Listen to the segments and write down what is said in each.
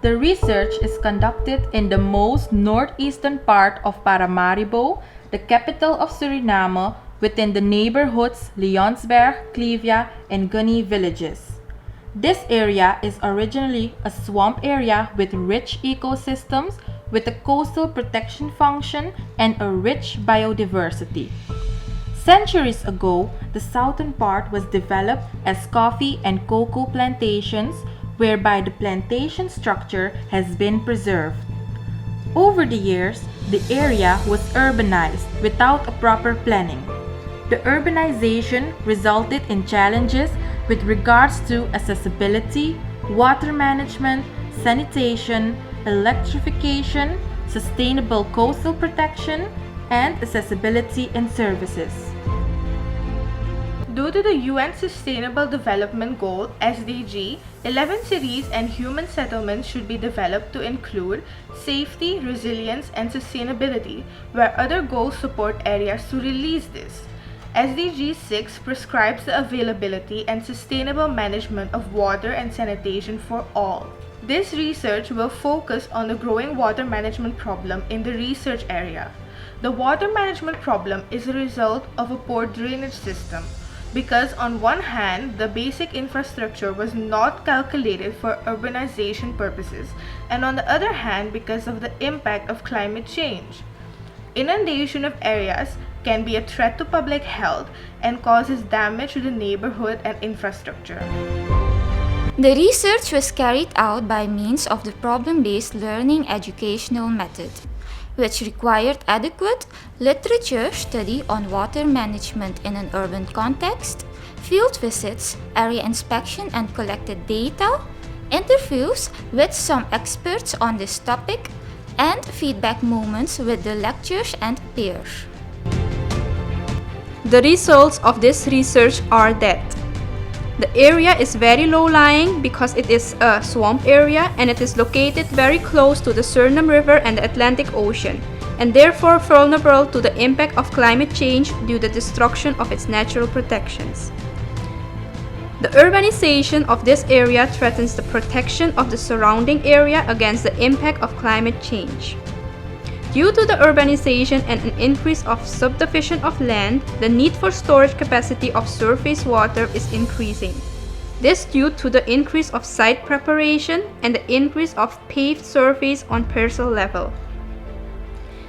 The research is conducted in the most northeastern part of Paramaribo, the capital of Suriname, within the neighborhoods Leonsberg, Clivia, and Gunny villages. This area is originally a swamp area with rich ecosystems, with a coastal protection function and a rich biodiversity. Centuries ago, the southern part was developed as coffee and cocoa plantations, whereby the plantation structure has been preserved. Over the years, the area was urbanized without a proper planning. The urbanization resulted in challenges with regards to accessibility, water management, sanitation, electrification, sustainable coastal protection, and accessibility in services. Due to the UN Sustainable Development Goal (SDG), 11 cities and human settlements should be developed to include safety, resilience, and sustainability, where other goals support areas to release this. SDG 6 prescribes the availability and sustainable management of water and sanitation for all. This research will focus on the growing water management problem in the research area. The water management problem is a result of a poor drainage system, because on one hand, the basic infrastructure was not calculated for urbanization purposes, and on the other hand, because of the impact of climate change. Inundation of areas can be a threat to public health and causes damage to the neighborhood and infrastructure. The research was carried out by means of the problem-based learning educational method, which required adequate literature study on water management in an urban context, field visits, area inspection and collected data, interviews with some experts on this topic, and feedback moments with the lecturers and peers. The results of this research are that the area is very low-lying because it is a swamp area and it is located very close to the Suriname River and the Atlantic Ocean, and therefore vulnerable to the impact of climate change due to the destruction of its natural protections. The urbanization of this area threatens the protection of the surrounding area against the impact of climate change. Due to the urbanization and an increase of subdivision of land, the need for storage capacity of surface water is increasing. This due to the increase of site preparation and the increase of paved surface on parcel level.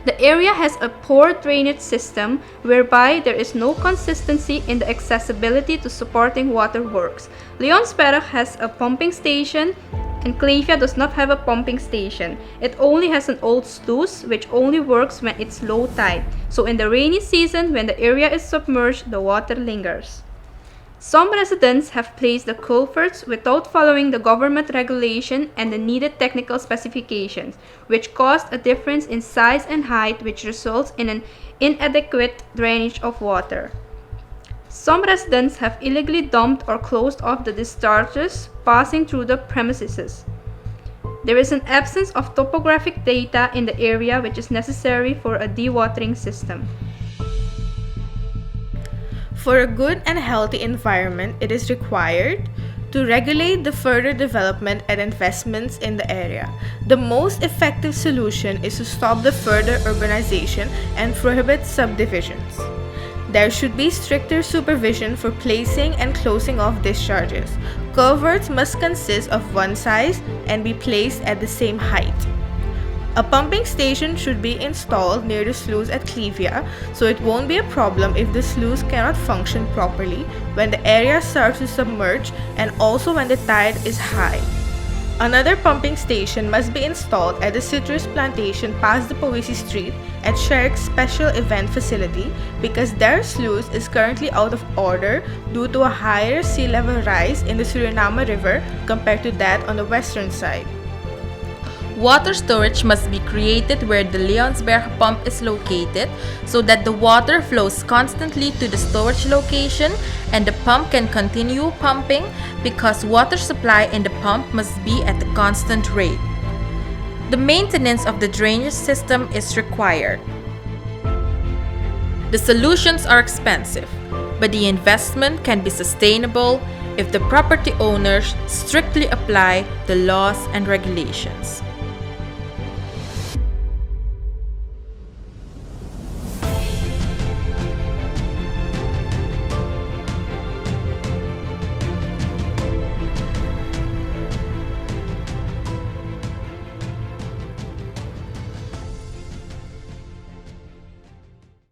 The area has a poor drainage system whereby there is no consistency in the accessibility to supporting waterworks. Leonsberg has a pumping station and Clivia does not have a pumping station. It only has an old sluice which only works when it's low tide. So in the rainy season, when the area is submerged, the water lingers. Some residents have placed the culverts without following the government regulation and the needed technical specifications, which caused a difference in size and height, which results in an inadequate drainage of water. Some residents have illegally dumped or closed off the discharges passing through the premises. There is an absence of topographic data in the area which is necessary for a dewatering system. For a good and healthy environment, it is required to regulate the further development and investments in the area. The most effective solution is to stop the further urbanization and prohibit subdivisions. There should be stricter supervision for placing and closing of discharges. Culverts must consist of one size and be placed at the same height. A pumping station should be installed near the sluice at Clivia, so it won't be a problem if the sluice cannot function properly when the area starts to submerge and also when the tide is high. Another pumping station must be installed at the citrus plantation past the Poesi Street at Sherrick's special event facility because their sluice is currently out of order due to a higher sea level rise in the Suriname River compared to that on the western side. Water storage must be created where the Leonsberg pump is located so that the water flows constantly to the storage location and the pump can continue pumping because water supply in the pump must be at a constant rate. The maintenance of the drainage system is required. The solutions are expensive, but the investment can be sustainable if the property owners strictly apply the laws and regulations.